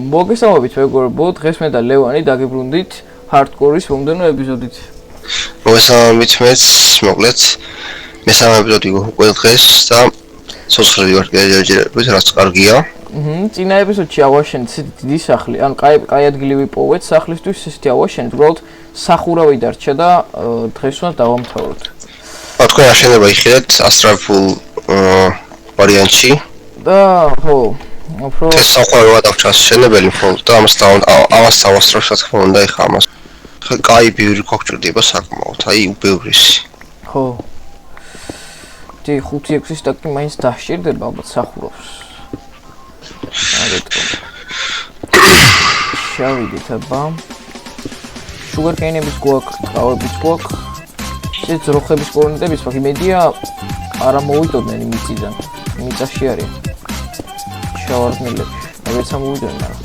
მოგესალმებით მეგობრებო, დღეს მე და ლევანი დაგიბრუნდით ჰარდკორის მომდენო ეპიზოდით. მოგესალმებით მეც, მოკლედ მესამე ეპიზოდი უკვე დღეს და სოციალური ვარ გადაჯერებით, რაც კარგია. წინა ეპიზოდში ავაშენეთ დიდი სახლი, ანუ კაი ადგილი ვიპოვეთ სახლისთვის, ისეთი ავაშენეთ, უბრალოდ სახურავი დარჩა და დღეს უნდა დავამთავროთ. თქვენ აშენება იხილეთ ასტრაფულ ვარიანტში. და ხო, უფრო ეს სახურავი დავჭას შენებელი მხოლოდ და ამას დავასწავლო რა თქმა უნდა ეხა ამას. კაი ბევრი გვაგვჭირდება საკმაოდ, აი უბევრისი. ხო. 5-6 სტაკი მაინც დასჭირდება ალბათ სახურავს. შევიდით აბა. შუგარკეინების გვაქვს, ტყავების გვაქვს. ეს ძროხების კორნეტების ვაკი მედია არა მოვიდოდნენ იმიწიდან. იმიწაში არის. შავარდნილები. აღეცა მოვიდოდნენ არა.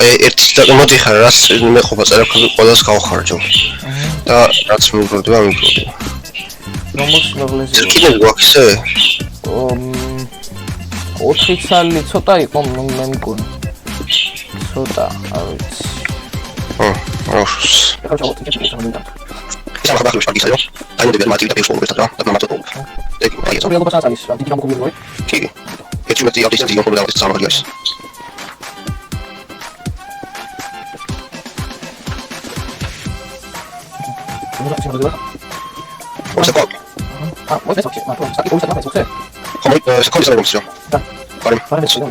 ერთი მოდი ხარ რაც მე ყოფა წერაფები ყველას გავხარჯო. და რაც მიგროვდება მიგროვდება. რომოს მაღლეზე. წკინები გვაქვს ისე? 4 წელი ცოტა იყო მე მგონი. ცოტა, არ ვიცი. ოშ. ეს ახლა ბახში შეგისაიო. დაიმოდები მარტივი და პერსონალური და დამატებო. ეგ არის. რეალობა საწალის, დიდი გამოგულოი. კი. ერთი მეტი ავტისტი დიდი პრობლემა ეს სამაგია ის. Forse qua. Vuoi penso che ma tu sta che cosa fai? Succede? Come sarà l'opzione? Fare nessuno.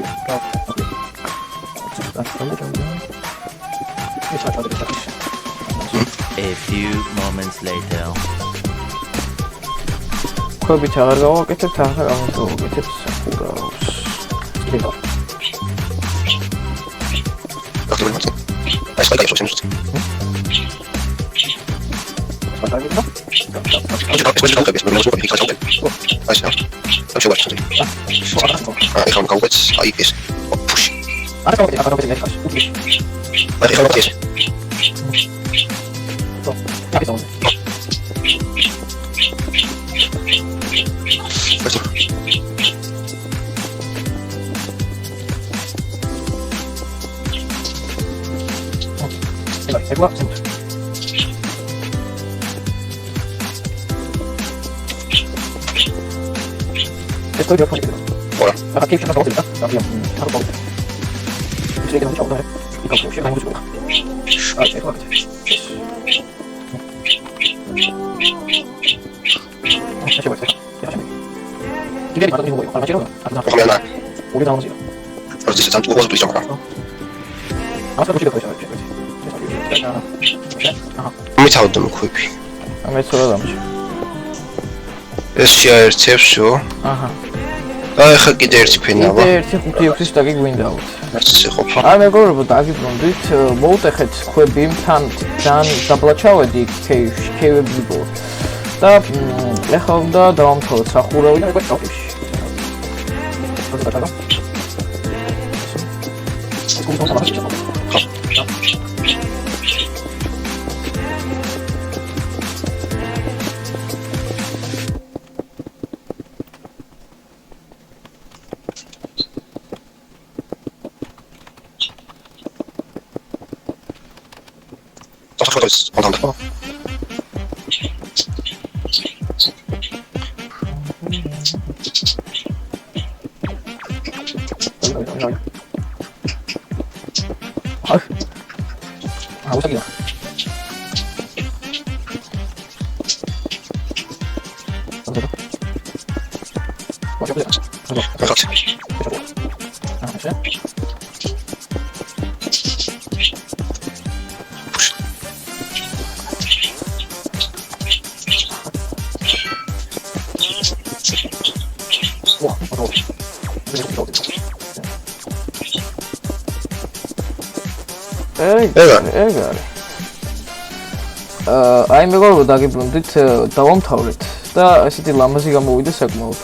A few moments later. Come bitargo, che te tagga auto, che te sakuraus. Skriva. Aspetta che facciamo tutto. Ik ga hem kopen. Hij is. Push. Ara kopen, net gas. Maar ik ga nog eens. Zo. Ja, is dan. Ik wacht. Estoy de acuerdo. Hola. Aquí hay una cosa, también. Algo. Sí, que no mucho, ¿no? Y como si hay mucho. Ah, es correcto. Теперь потом не буду. А начало? Помена. Увидел музей. Просто здесь там угол ближе пока. А что будет такое? Мы там думаю купи. А мы сюда дамся. ეს შეაერთებს შო. აჰა. და ეხა კიდე ერთი ფენა-ვა. ერთი 5-6 სტაკი გვინდაოთ. ეს ყოფა. აი მეგობრებო, დაგიბრუნდით, მოვუტეხეთ ხვები, თან დაბლაჩავედი კეივებში ბო. და ეხლა უნდა დავამთავროთ სახურავი და უკვე ჩავშში. Contant. Ah, usa aqui. ეგარი. აი მეგობრებო, დაგიბრუნდით, დავამთავრეთ და ესეთი ლამაზი გამოვიდა საკმაოდ.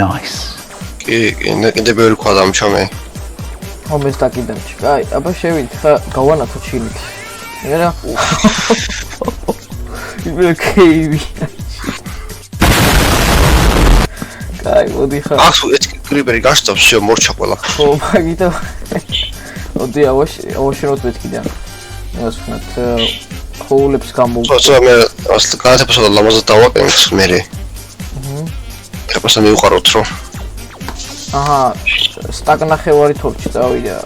Nice. კიდე ბევრი ქვა დამჩამე. მომეს დაკიდამჭი. აი, აბა შევიდეთ, ხა გავანათოთ შილით. მერე. იბე კეივი. Кай, მოდი ხა. ახს კრიპერი გასწავს, всё, მორჩა ყველა. ხო, მაგითო. მოდი ავაშენოთ მეთქიდან. იმას ვქნათ ხოულებს გამო. ხო, მე ასეთ განათებასა და ლამაზად დავაკეთე მე. ეხლა მივყაროთ რომ აჰა, სტაგნახევარი თორჩი წავიდა.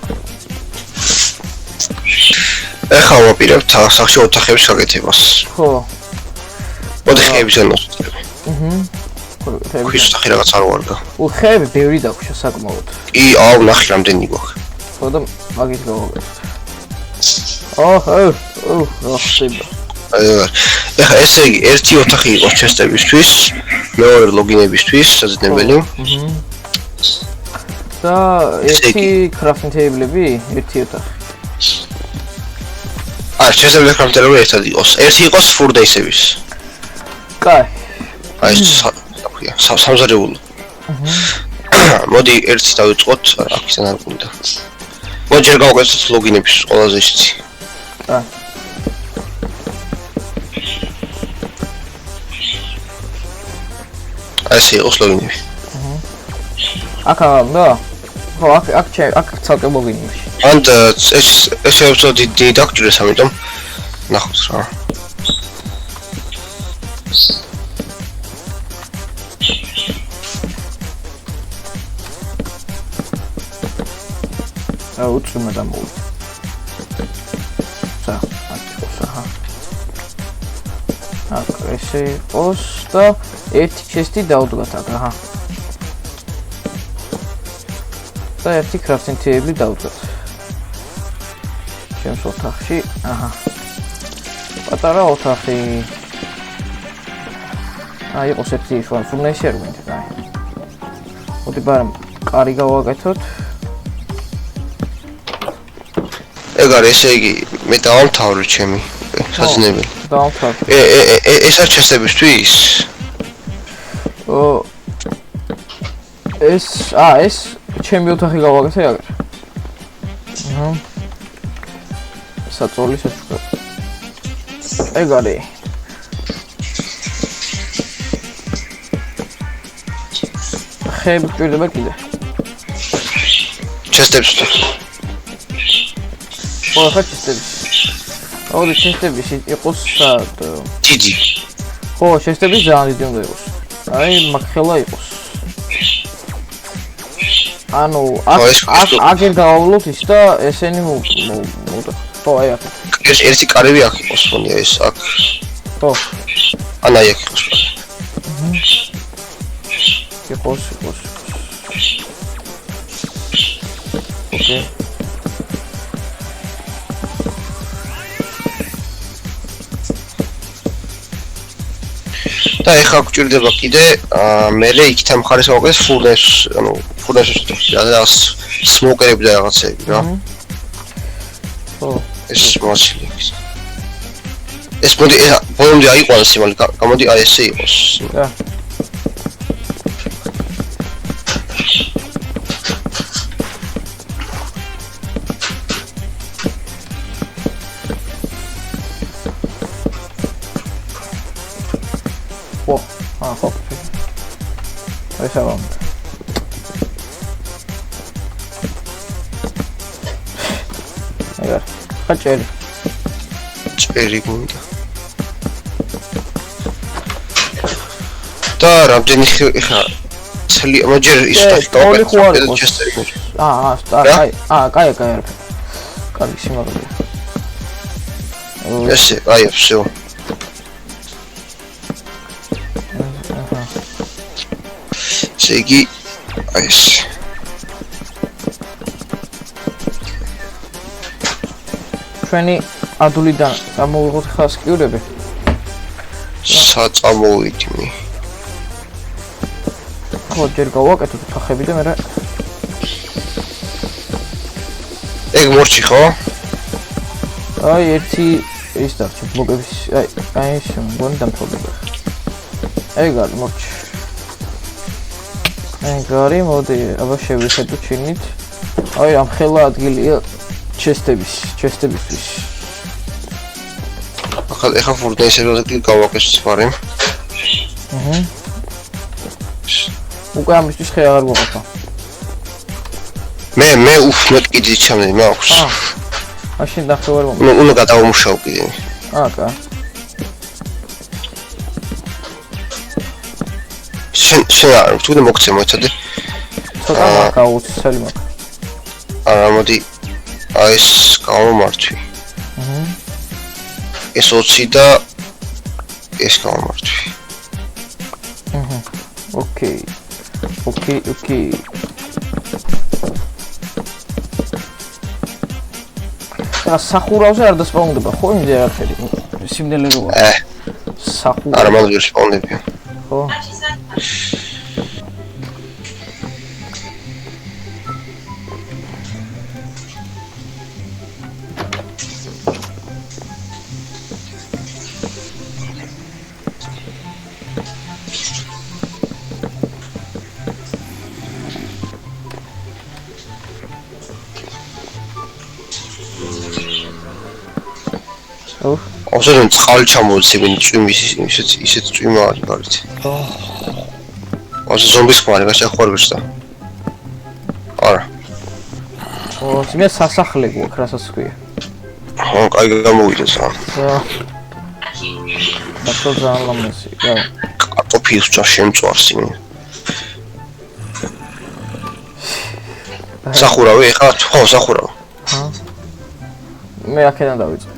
ეხლა ვაპირებთ სახში ოთახების გაკეთებას. ხო. ოთახების განოცხადება. ხები. ქვის სახი რაღაც არ ვარგა. ხები ბევრი დაგვშა საკმაოდ. კი, აუ, ნახე რამდენი გვაქვს. ხო და მაგით გავაკეთეთ. ხება. ეხლა ესე იგი, ერთი ოთახი იყოს ჩესტებისთვის, მეორე ლოგინებისთვის, საზიდებელი. და ერთი crafting table-ები, ერთი ოთახი. ჩესტებლის crafting table-ები ერთად იყოს. ერთი იყოს four days-ების. კაი. აი, სამზარეულო. მოდი ერთი დავიწყოთ, აქ ისე არ გუნდა. მოდი ჯერ გავაკეთოთ ლოგინების ყველაზე ისეთი. კაი. ასე იყოს ლოგინები. აკა და ხო აქ ცალკე მოგინიმში. ანტ ეს ეპიზოდი დიდაქტურეს, ამიტომ ნახოთ რა. უცრმა დამოვიდა. აქ ესე იყოს და ერთი ჩესტი დავდგათ აქ, აჰა. და ერთი crafting table დავდგათ. ჩემს ოთახში, აჰა. პატარა ოთახი. აი, იყოს ერთი ფურნეიში არ გვინდა, აი. მოდი ბარემ კარი გავაკეთოთ. ეგ არის ესე იგი, მე დავამთავრე ჩემი საძინებელი. დავამთავრე. ეს არ ჩესტებისთვის? ეს ჩემი ოთახი გავაკეთე აგერ. აჰა. საწოლი შეჭრა. ეგ არის. ხები გვჭირდება კიდე. ჩესტებისთვის. ხო, ხა ჩესტების. ორი ჩესტების იყოს სად? დიდი. ხო, ჩესტების ძალიან დიდი უნდა იყოს. აი, მაგხელა იყოს. ანუ აგერ გავავლოთ ის და ესენი ხო, აი აქ. ერთი კარები აქ იყოს, ხონია ეს აქ. ხო. ანა აქ იყოს. იყოს. ოკეი. და ეხლა გვჭირდება კიდე მე იქით მხარეს გავაკეთეს ფურნეს, ანუ ფურნესში რაღაც სმოკერები და რაღაცები რა. ხო. ეს მოსილი. ეს მოდი ბოლომდე აიყვანოს იმალი, გამოდი აი ესე იყოს. და ხო. ეს ავამ. ეგარ. ხაჭერი. წერი გუნდა. და რამდენი ხა ცელი მოჯერ ის ორი ხო არის? ჩესტერი. კაი. კარგი სიმაღლეა. ესე, აი, всё. Сеги, айс. ჩვენი ადულიდან გამოვიღოთ ხასკიურები. საწამოვიდნი. ხო, ჯერ გავაკეთოთ თახები და მე ეგ მორჩი ხო? აი, ერთი ის დარჩა ბლოკების, აი ეს მგონი დამთავრდება. ეგ არის მორჩი. ეგარი, მოდი, აბა შევიხედოთ ჩინით. აი, ამ ხელა ადგილია ჩესტებისთვის. ეხლა ფურნესებზე გავაკეთოთ ფარი. უკვე ამისთვის ხე აღარ გვაყოფა. მე უფრო კიდე ჩამდი მაქვს. მაშინ დახევარ მომი. უნდა გადავმუშაო კიდე. კა. შენ თუ მოგცე მოიცადე. ცოტა გაუცელი მაქვს. არა მოდი აი ეს გავამართვი. ეს 20 და ეს გავამართვი. ოკეი. სახურავზე არ დასპაუნდება, ხო იმდე არაფერი. სიმდელე როა. სახურავ. არა მაგ ვერ სპაუნდებიან. ხო. ოსენ წყალი ჩამოვცემენ წვიმის ისეთ წვიმა არის გარეთ. ოსე ზომბის ხმარი გაშახوارგს და. არა. მე სასახლე გვაქვს, რასაც ქვია. ხო, კაი გამოვიდა სა. და ძალიან ლამაზი. კარტოფილს შემწვარს იმენ. სახურავი ხა, ხო, სახურავი. მე აქედან დავიწყე.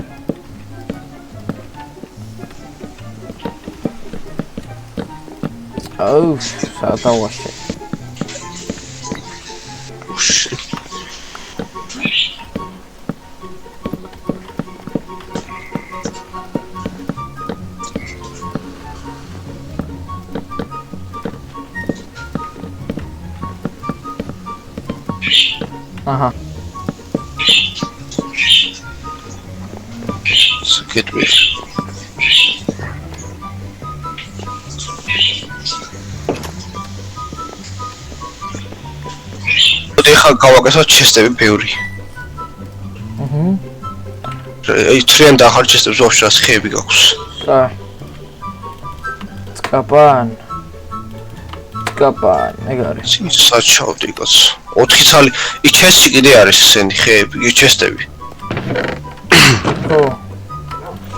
აუ, სადავაშე. აჰა. საკეთვი. ეხლა გავაკეთოთ ჩესტები ბევრი. აი ტრიან და ახალ ჩესტებს ვაფშე რას ხეები გაქვს. კაპან, ეგ არის. საჩავდი კაც. 4 ცალი, იქ ჩესტი კიდე არის ესენი ხეები, იქ ჩესტები. ხო.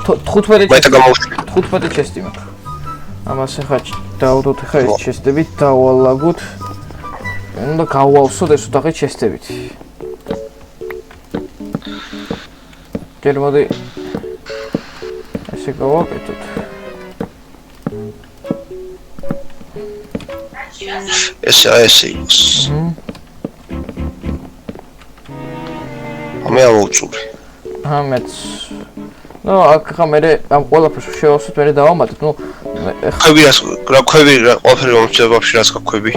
15 მაინც გამოვშვი. 15 ჩესტი მაქვს. ამას ახლა დავდოთ ხა ეს ჩესტები, დავალაგოთ. უნდა გავავსოთ ეს უდაღი ჩესტებით. გერმოდი ესე გავაკეთოთ. ეს ის. მე ამოვწური. მეც. ნუ აქ ხა მე ამ ყველაფერს შევავსოთ, მე დავამატებ, ნუ ხვები რა ხვები ყველაფერი მომწევ ვაფშე რას გაქვები.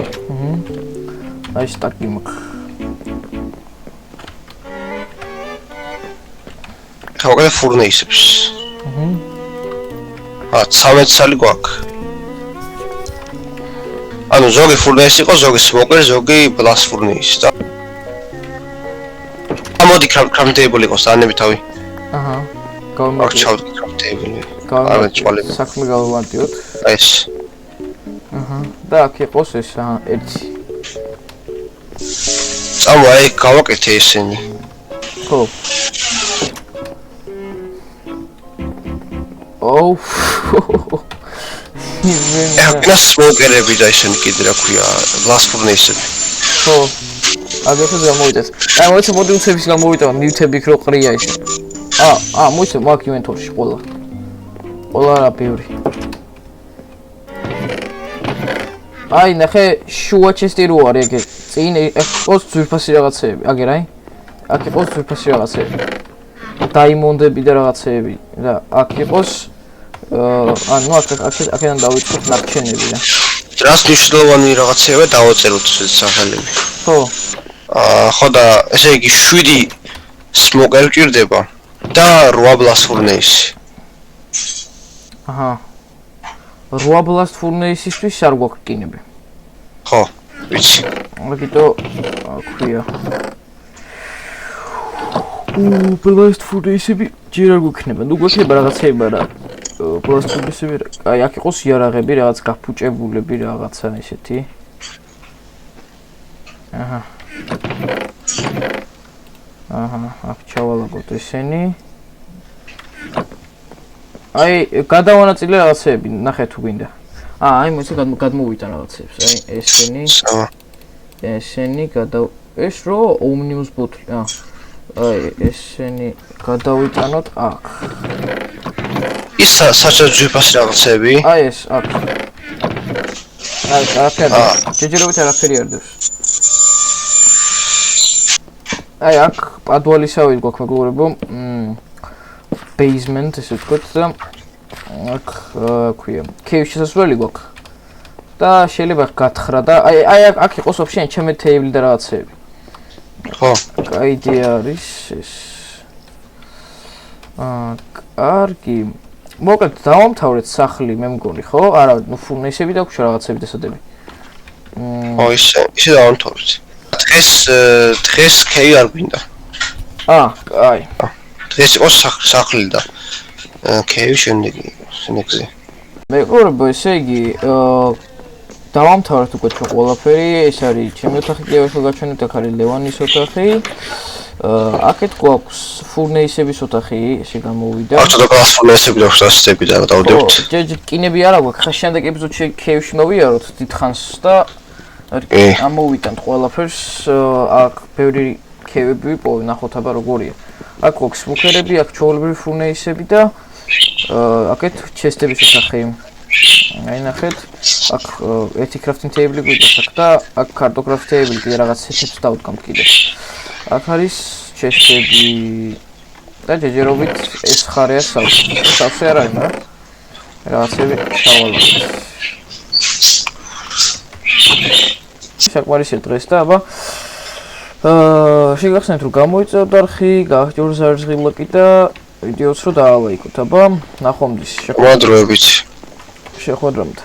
აი სტაკი მაქვს. გავაკეთე ფურნეისებს. 13 წელი გვაქვს. ანუ ზოგი ფურნეისი იყო, ზოგი სმოკერი, ზოგი ბლას ფურნეისი და ამოდი კრაფტეიბლი იყოს ანები თავი. აჰა. გავამართე კრაფტეიბლი. საქმე გავამართიოთ. ეს. აჰა. და აქ იყოს ეს ერთი. წავა აი გავაკეთე ესენი. ხო. ოუ. ეს სმოკერები და ისინი კიდე რა ქვია, ბლას ფურნეისები. ხო. აგეთო გამოვიდეთ. აი მოიცა მოდი უცების გამოვიდა, მივთები იქ რო ყრია ისე. მოიცა მაგ ინვენტორში ყველა. ყველა რა ბევრი. აი ნახე შუა ჩესტი რო არის ეგ. წინ ყოს ძვირფასი რაღაცეები, აგერ აი. აქ იყოს ძვირფასი რაღაცეები. დაიმონდები და რაღაცეები და აქ იყოს ანუ აქედან დავიწყოთ ნარჩენები რა. რას მნიშვნელოვანი რაღაცეებია დავაწეროთ სახელები. ხო. ხო და ესე იგი 7 სმოკერი გჭირდება და 8 ბლას ფურნეისი. აჰა. 8 ბლას ფურნეისისთვის არ გვაქვს კინები. ხო, ვიცი. მაგიტო ქვია. ბლას ფურნეისები ჯერ არ გვექნება. ნუ გვექნება რაღაცეება რა. ბლას ფურნეისები აი აქ იყოს იარაღები, რაღაც გაფუჭებულები, რაღაცა ისეთი. აჰა. აჰა, აქ ჩავალაგოთ ესენი. აი, გადავანაწილე რაღაცეები, ნახე თუ გინდა. აი, მოიცა გადმოვიტან რაღაცებს. აი, ესენი ეს რო Omnibus bottle. აი, ესენი გადავიტანოთ აქ. ის საჭირო ძვირფასი რაღაცები. აი ეს აქ. აი, ჯეჯერობით არაფერი არ დევს. აი, აქ პადვალისავით გვაქვს მეგობრებო. Basement, ესე ვთქვათ და აქ ქვია. Cave შესასვლელი გვაქვს. და შეიძლება გათხრა და აი აქ იყოს option ჩემი table და რაღაცეები. ხო. აი იდეა არის ეს. კარგი. მოკლედ დავამთავრეთ სახლი, მე მგონი, ხო? არა, ნუ ფურნესები და გვაქვს რაღაცები დასადები. ხო, ისე დავამთავრეთ. დღეს კეი არ გვინდა. აი. დღეს იყო სახლი და კეი შენეგზე. მეგობრებო, ესე იგი, დავამთავრეთ უკვე ჩვენ ყველაფერი, ეს არის ჩემი ოთახი კიდევ ერთხელ გაჩვენეთ, აქ არის ლევანის ოთახი. აქეთ გვაქვს ფურნეისების ოთახი, ესე გამოვიდა. ცოტა გასფურნეისები და ხსასწები და დავდებთ. კინები არა გვაქვს, ხა შემდეგ ეპიზოდში კეივში მოვიაროთ დიდხანს და ამოვიტანთ ყველაფერს. აქ ბევრი კეივები ვიპოვე, ნახოთ აბა როგორია. აქ გვაქვს სმუქერები, აქ ჩვეულებრივი ფურნეისები და აქეთ ჩესტების ოთახი. აი ნახეთ, აქ ერთი crafting table გვიყვარს აქ და აქ cartography table კიდე რაღაც სეტებს დავდგამთ კიდე. აქ არის ჩესტები და ჯეჯერობით ეს ხარეა სავსე არ არის, მაგრამ რაღაცები ჩავალოთ. საკმარისია დღეს და აბა შეგახსენეთ რომ გამოიწევთ არხი, გაახტიუროთ ზარზღილაკი და ვიდეოც რო დაალაიქოთ, აბა ნახვამდის შეხვედრებით. შეხვედრამდე.